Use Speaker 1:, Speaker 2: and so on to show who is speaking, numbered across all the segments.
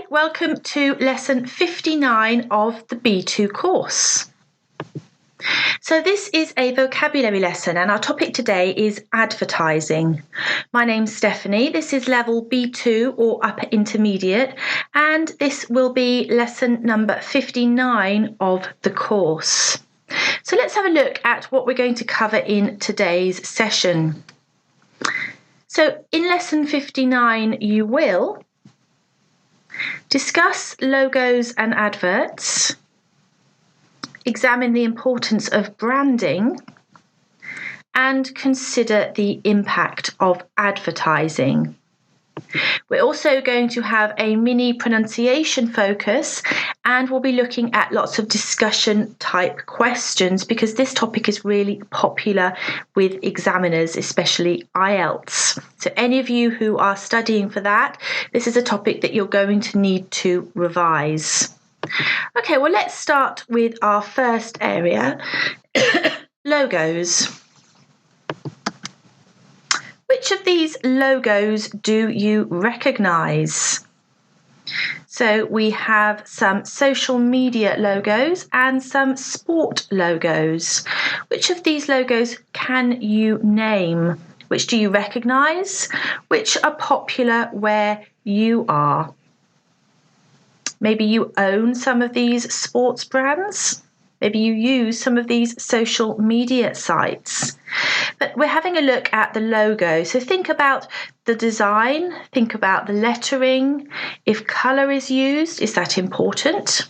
Speaker 1: Hi, welcome to lesson 59 of the B2 course. So this is a vocabulary lesson and our topic today is advertising. My name's Stephanie, this is level B2 or upper intermediate, and this will be lesson number 59 of the course. So let's have a look at what we're going to cover in today's session. So in lesson 59 you will discuss logos and adverts, examine the importance of branding, and consider the impact of advertising. We're also going to have a mini pronunciation focus, and we'll be looking at lots of discussion type questions because this topic is really popular with examiners, especially IELTS. So any of you who are studying for that, this is a topic that you're going to need to revise. Okay, well, let's start with our first area, logos. Which of these logos do you recognise? So we have some social media logos and some sport logos. Which of these logos can you name? Which do you recognise? Which are popular where you are? Maybe you own some of these sports brands. Maybe you use some of these social media sites. But we're having a look at the logo. So think about the design, think about the lettering. If colour is used, is that important?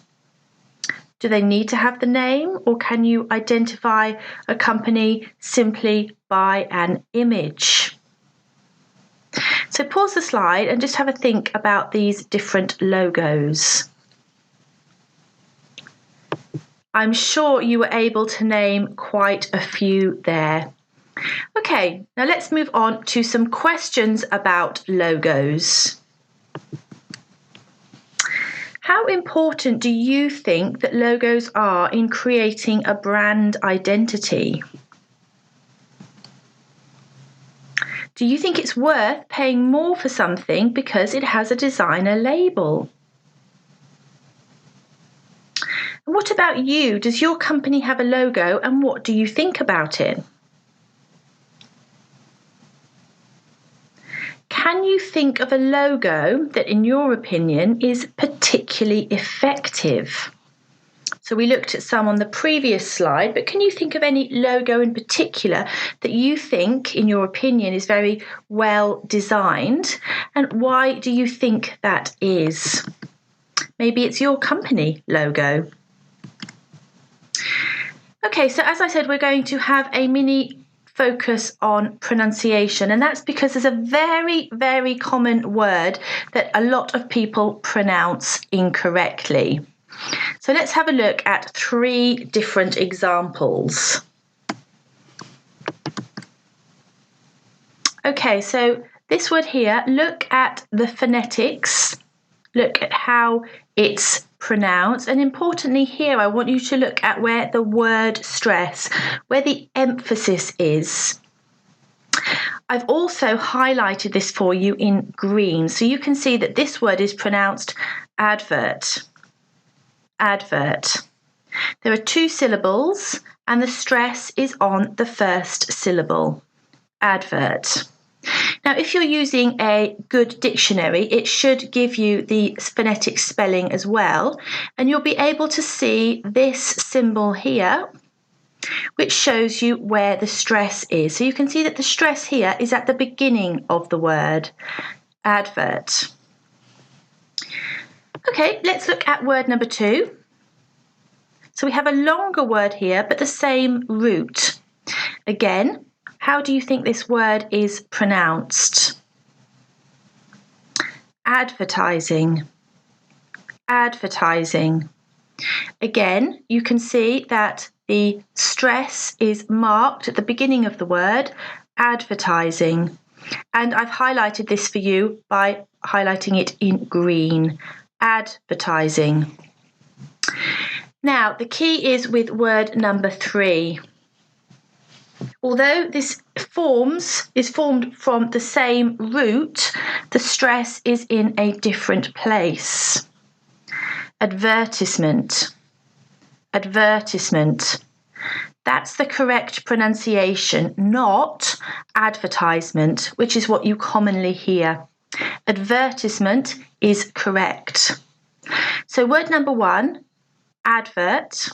Speaker 1: Do they need to have the name, or can you identify a company simply by an image? So pause the slide and just have a think about these different logos. I'm sure you were able to name quite a few there. Okay, now let's move on to some questions about logos. How important do you think that logos are in creating a brand identity? Do you think it's worth paying more for something because it has a designer label? And what about you? Does your company have a logo, and what do you think about it? Can you think of a logo that, in your opinion, is particularly effective? So we looked at some on the previous slide, but can you think of any logo in particular that you think, in your opinion, is very well designed? And why do you think that is? Maybe it's your company logo. Okay, so as I said, we're going to have a mini focus on pronunciation, and that's because there's a very, very common word that a lot of people pronounce incorrectly. So let's have a look at 3 different examples. Okay, so this word here, look at the phonetics, look at how it's pronounced, and importantly here I want you to look at where the word stress, where the emphasis is. I've also highlighted this for you in green, so you can see that this word is pronounced advert. Advert. There are 2 syllables and the stress is on the first syllable. Advert. Now, if you're using a good dictionary, it should give you the phonetic spelling as well, and you'll be able to see this symbol here, which shows you where the stress is. So you can see that the stress here is at the beginning of the word, advert. Okay, let's look at word number 2. So we have a longer word here, but the same root. Again, how do you think this word is pronounced? Advertising. Advertising. Again, you can see that the stress is marked at the beginning of the word, advertising. And I've highlighted this for you by highlighting it in green. Advertising. Now, the key is with word number 3. Although this is formed from the same root, the stress is in a different place. Advertisement. Advertisement. That's the correct pronunciation, not advertisement, which is what you commonly hear. Advertisement is correct. So word number 1, advert,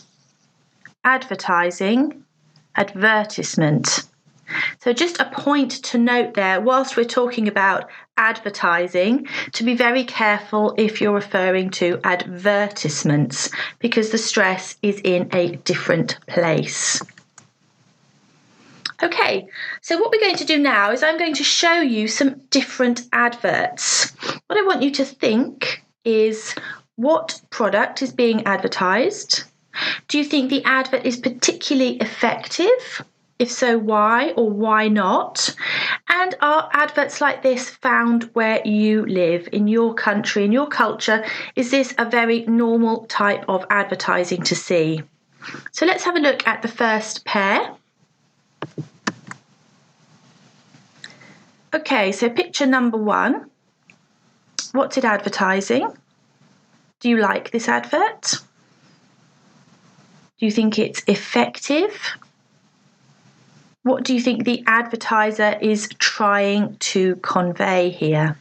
Speaker 1: advertising, advertisement. So just a point to note there, whilst we're talking about advertising, to be very careful if you're referring to advertisements, because the stress is in a different place. Okay, so what we're going to do now is I'm going to show you some different adverts. What I want you to think is, what product is being advertised? Do you think the advert is particularly effective? If so, why or why not? And are adverts like this found where you live, in your country, in your culture? Is this a very normal type of advertising to see? So let's have a look at the first pair. Okay, so picture number 1. What's it advertising? Do you like this advert? Do you think it's effective? What do you think the advertiser is trying to convey here?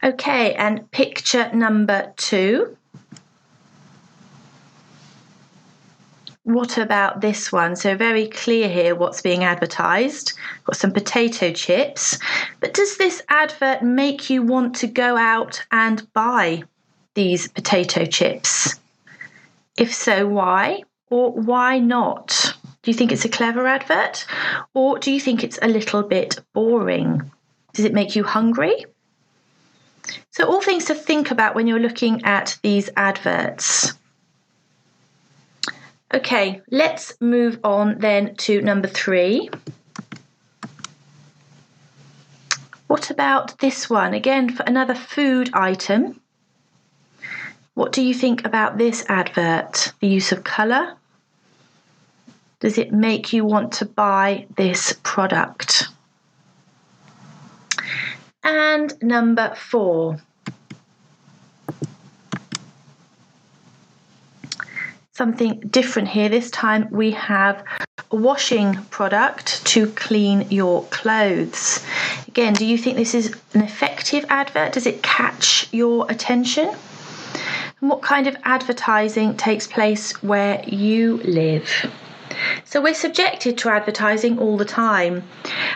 Speaker 1: Okay, and picture number 2. What about this one? So very clear here what's being advertised. Got some potato chips. But does this advert make you want to go out and buy these potato chips? If so, why? Or why not? Do you think it's a clever advert? Or do you think it's a little bit boring? Does it make you hungry? So all things to think about when you're looking at these adverts. Okay, let's move on then to number 3. What about this one? Again, for another food item. What do you think about this advert? The use of colour? Does it make you want to buy this product? And number 4. Something different here. This time we have a washing product to clean your clothes. Again, do you think this is an effective advert? Does it catch your attention? And what kind of advertising takes place where you live? So we're subjected to advertising all the time.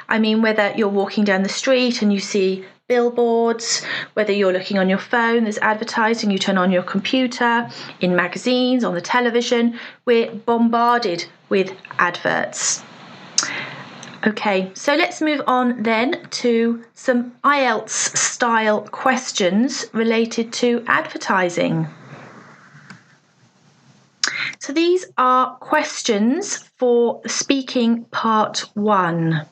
Speaker 1: I mean, whether you're walking down the street and you see billboards, whether you're looking on your phone, there's advertising, you turn on your computer, in magazines, on the television, we're bombarded with adverts. Okay, so let's move on then to some IELTS style questions related to advertising. So these are questions for speaking part 1.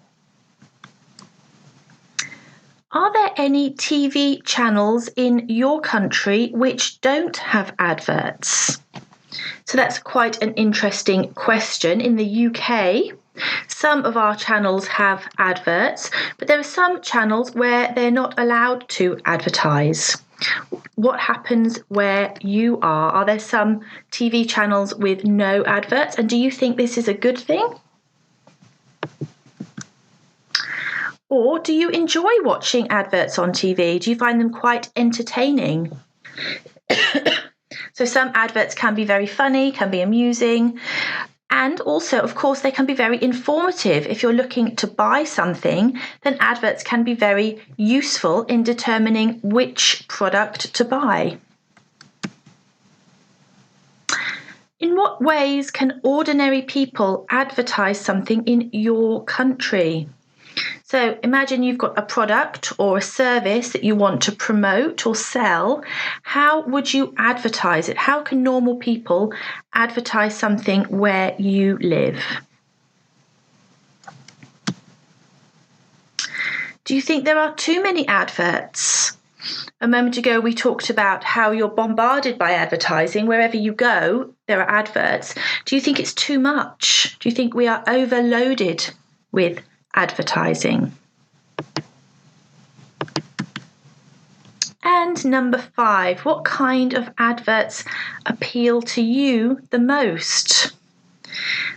Speaker 1: Are there any TV channels in your country which don't have adverts? So that's quite an interesting question. In the UK, some of our channels have adverts, but there are some channels where they're not allowed to advertise. What happens where you are? Are there some TV channels with no adverts? And do you think this is a good thing? Or do you enjoy watching adverts on TV? Do you find them quite entertaining? So some adverts can be very funny, can be amusing, and also, of course, they can be very informative. If you're looking to buy something, then adverts can be very useful in determining which product to buy. In what ways can ordinary people advertise something in your country? So imagine you've got a product or a service that you want to promote or sell. How would you advertise it? How can normal people advertise something where you live? Do you think there are too many adverts? A moment ago, we talked about how you're bombarded by advertising. Wherever you go, there are adverts. Do you think it's too much? Do you think we are overloaded with advertising? And number 5, what kind of adverts appeal to you the most?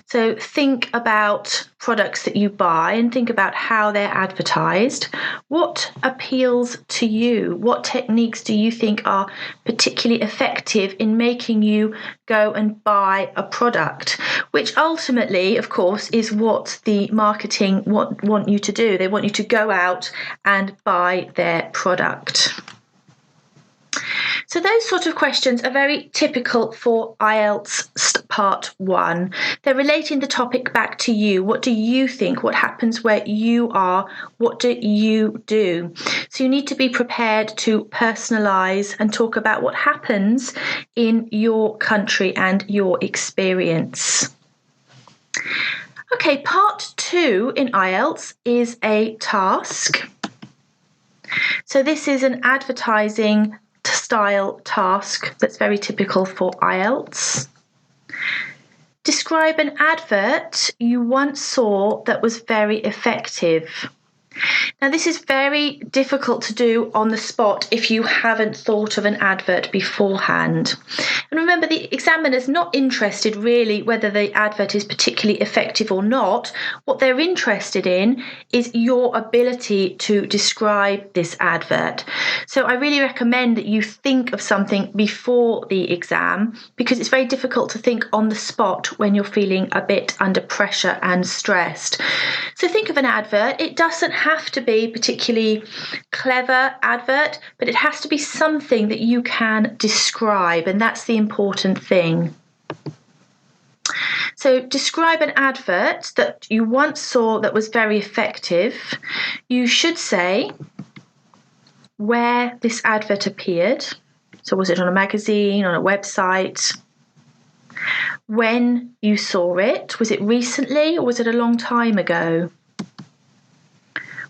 Speaker 1: So think about products that you buy and think about how they're advertised. What appeals to you? What techniques do you think are particularly effective in making you go and buy a product? Which ultimately, of course, is what the marketing want you to do. They want you to go out and buy their product. So those sort of questions are very typical for IELTS Part 1. They're relating the topic back to you. What do you think? What happens where you are? What do you do? So you need to be prepared to personalise and talk about what happens in your country and your experience. Okay, Part 2 in IELTS is a task. So this is an advertising style task that's very typical for IELTS. Describe an advert you once saw that was very effective. Now, this is very difficult to do on the spot if you haven't thought of an advert beforehand. And remember, the examiner's not interested really whether the advert is particularly effective or not. What they're interested in is your ability to describe this advert. So I really recommend that you think of something before the exam, because it's very difficult to think on the spot when you're feeling a bit under pressure and stressed. So think of an advert. It doesn't have to be particularly clever advert, but it has to be something that you can describe, and that's the important thing. So describe an advert that you once saw that was very effective. You should say where this advert appeared. So was it on a magazine, on a website? When you saw it, was it recently or was it a long time ago?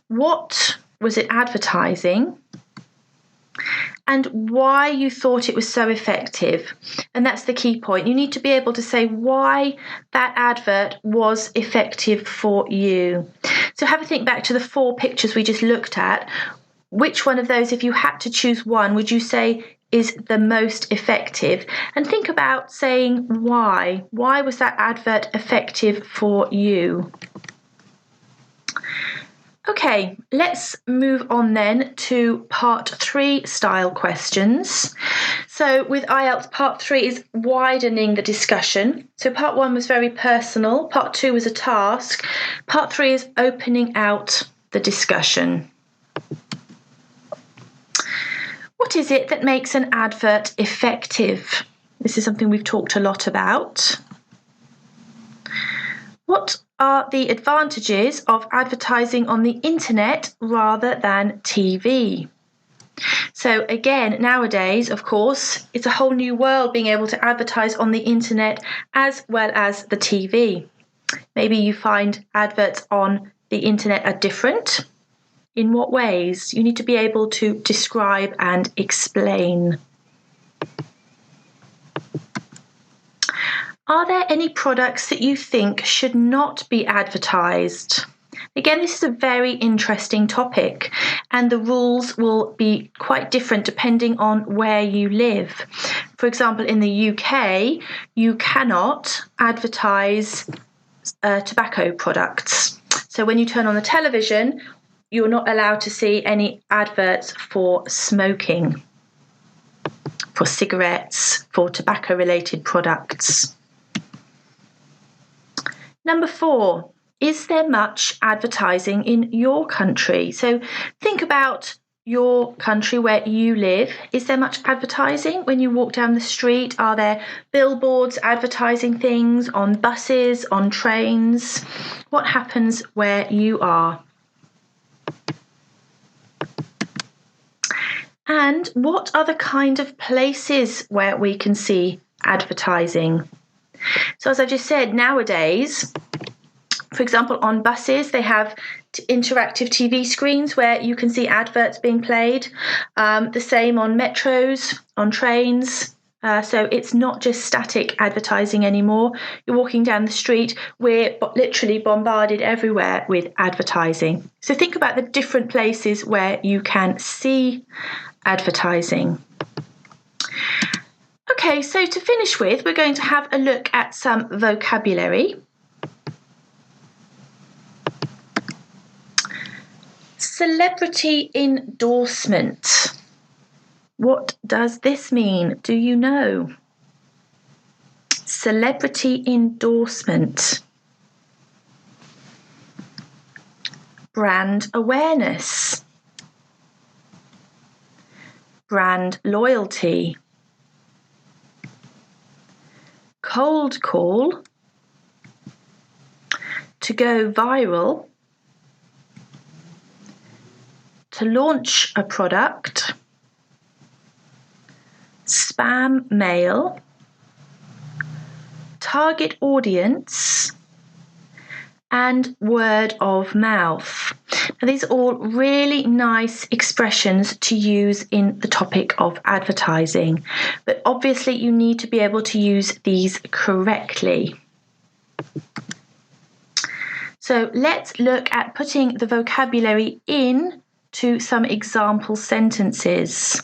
Speaker 1: What was it advertising? And why you thought it was so effective. And that's the key point. You need to be able to say why that advert was effective for you. So have a think back to the 4 pictures we just looked at. Which one of those, if you had to choose one, would you say is the most effective? And think about saying why. Why was that advert effective for you? Okay, let's move on then to Part 3 style questions. So with IELTS, Part 3 is widening the discussion. So Part 1 was very personal, Part 2 was a task, Part 3 is opening out the discussion. What is it that makes an advert effective? This is something we've talked a lot about. What are the advantages of advertising on the internet rather than TV? So again, nowadays, of course, it's a whole new world being able to advertise on the internet as well as the TV. Maybe you find adverts on the internet are different. In what ways? You need to be able to describe and explain. Are there any products that you think should not be advertised? Again, this is a very interesting topic, and the rules will be quite different depending on where you live. For example, in the UK, you cannot advertise tobacco products. So when you turn on the television, you're not allowed to see any adverts for smoking, for cigarettes, for tobacco-related products. Number 4, is there much advertising in your country? So think about your country where you live. Is there much advertising when you walk down the street? Are there billboards advertising things on buses, on trains? What happens where you are? And what are the kind of places where we can see advertising? So as I just said, nowadays, for example, on buses, they have interactive TV screens where you can see adverts being played. The same on metros, on trains, So it's not just static advertising anymore. You're walking down the street, we're literally bombarded everywhere with advertising. So think about the different places where you can see advertising. Okay, so to finish with, we're going to have a look at some vocabulary. Celebrity endorsement. What does this mean? Do you know? Celebrity endorsement. Brand awareness. Brand loyalty. Cold call. To go viral. To launch a product. Spam mail. Target audience. And word of mouth. Now, these are all really nice expressions to use in the topic of advertising, but obviously you need to be able to use these correctly. So let's look at putting the vocabulary into some example sentences.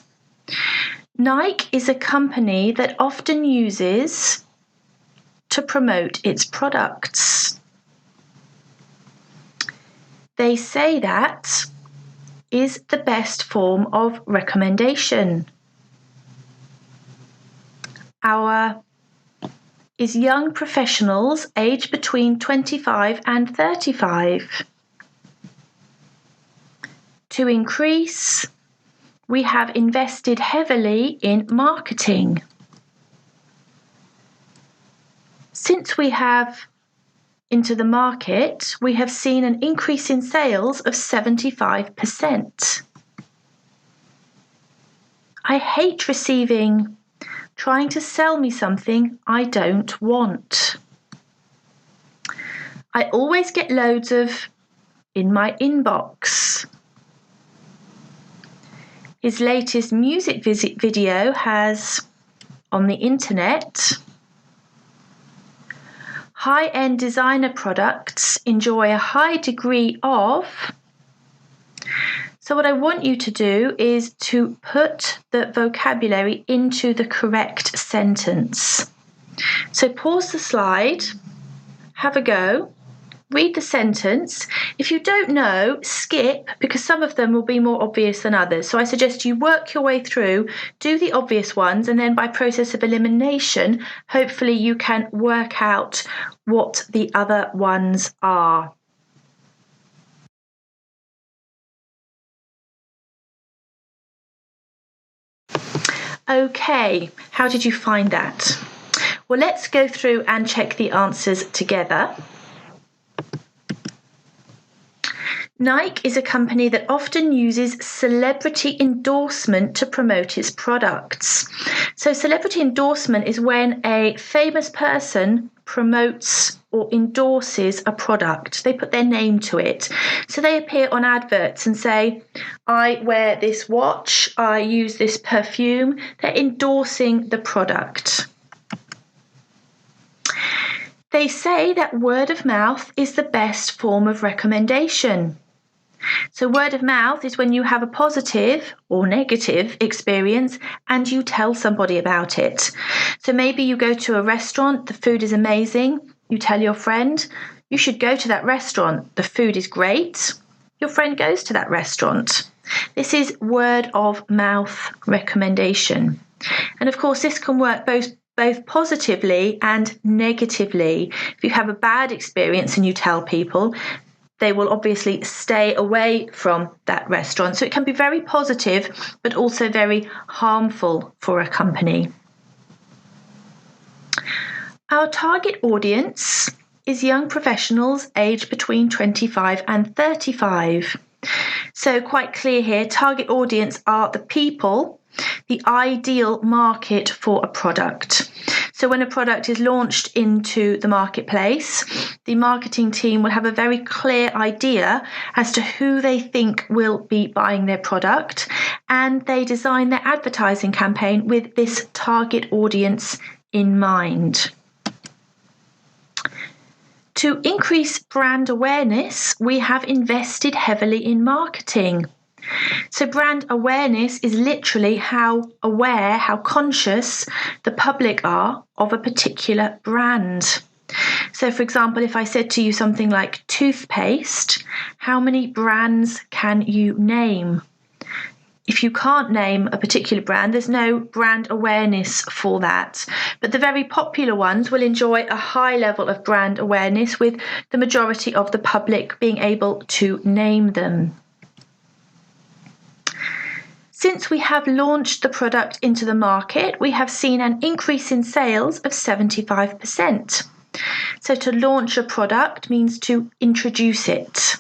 Speaker 1: Nike is a company that often uses to promote its products. They say that is the best form of recommendation. Our is young professionals aged between 25 and 35. To increase, we have invested heavily in marketing. Since we have into the market, we have seen an increase in sales of 75%. I hate trying to sell me something I don't want. I always get loads of in my inbox. His latest music video has on the internet. High-end designer products enjoy a high degree of. So what I want you to do is to put the vocabulary into the correct sentence. So pause the slide, have a go, read the sentence. If you don't know, skip, because some of them will be more obvious than others. So I suggest you work your way through, do the obvious ones, and then by process of elimination, hopefully you can work out what the other ones are. Okay, how did you find that? Well, let's go through and check the answers together. Nike is a company that often uses celebrity endorsement to promote its products. So celebrity endorsement is when a famous person promotes or endorses a product. They put their name to it. So they appear on adverts and say, I wear this watch, I use this perfume. They're endorsing the product. They say that word of mouth is the best form of recommendation. So word of mouth is when you have a positive or negative experience and you tell somebody about it. So maybe you go to a restaurant, the food is amazing, you tell your friend, you should go to that restaurant, the food is great. Your friend goes to that restaurant. This is word of mouth recommendation. And of course, this can work both positively and negatively. If you have a bad experience and you tell people, they will obviously stay away from that restaurant. So it can be very positive, but also very harmful for a company. Our target audience is young professionals aged between 25 and 35. So quite clear here, target audience are the people, the ideal market for a product. So when a product is launched into the marketplace, the marketing team will have a very clear idea as to who they think will be buying their product, and they design their advertising campaign with this target audience in mind. To increase brand awareness, we have invested heavily in marketing. So brand awareness is literally how aware, how conscious the public are of a particular brand. So for example, if I said to you something like toothpaste, how many brands can you name? If you can't name a particular brand, there's no brand awareness for that. But the very popular ones will enjoy a high level of brand awareness, with the majority of the public being able to name them. Since we have launched the product into the market, we have seen an increase in sales of 75%. So to launch a product means to introduce it.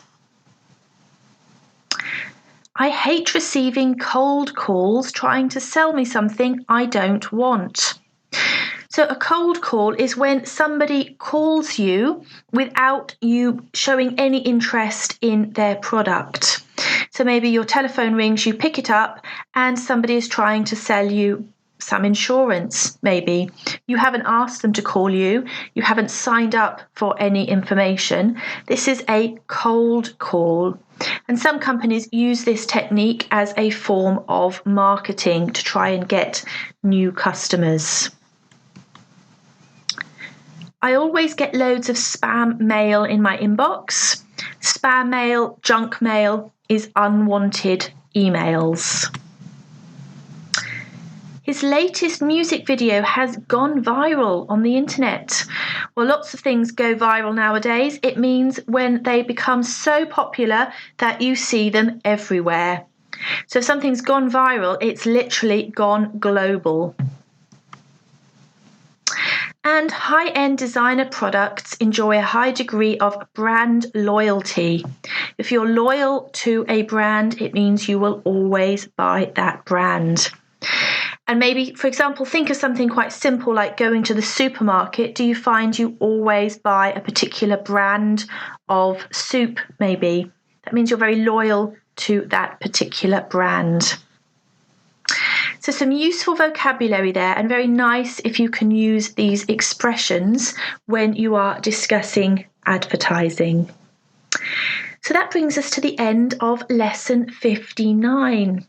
Speaker 1: I hate receiving cold calls trying to sell me something I don't want. So a cold call is when somebody calls you without you showing any interest in their product. So maybe your telephone rings, you pick it up, and somebody is trying to sell you some insurance, maybe. You haven't asked them to call you. You haven't signed up for any information. This is a cold call. And some companies use this technique as a form of marketing to try and get new customers. I always get loads of spam mail in my inbox. Spam mail, junk mail is unwanted emails. His latest music video has gone viral on the internet. Well, lots of things go viral nowadays. It means when they become so popular that you see them everywhere. So if something's gone viral, it's literally gone global. And high-end designer products enjoy a high degree of brand loyalty. If you're loyal to a brand, it means you will always buy that brand. And maybe, for example, think of something quite simple like going to the supermarket. Do you find you always buy a particular brand of soup, maybe? That means you're very loyal to that particular brand. So some useful vocabulary there, and very nice if you can use these expressions when you are discussing advertising. So that brings us to the end of lesson 59.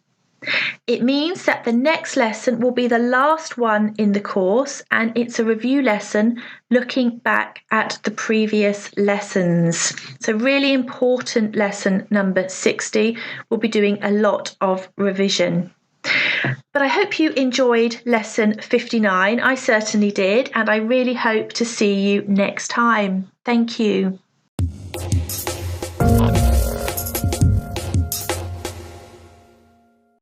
Speaker 1: It means that the next lesson will be the last one in the course, and it's a review lesson looking back at the previous lessons. So really important lesson number 60. We'll be doing a lot of revision. But I hope you enjoyed lesson 59. I certainly did, and I really hope to see you next time. Thank you.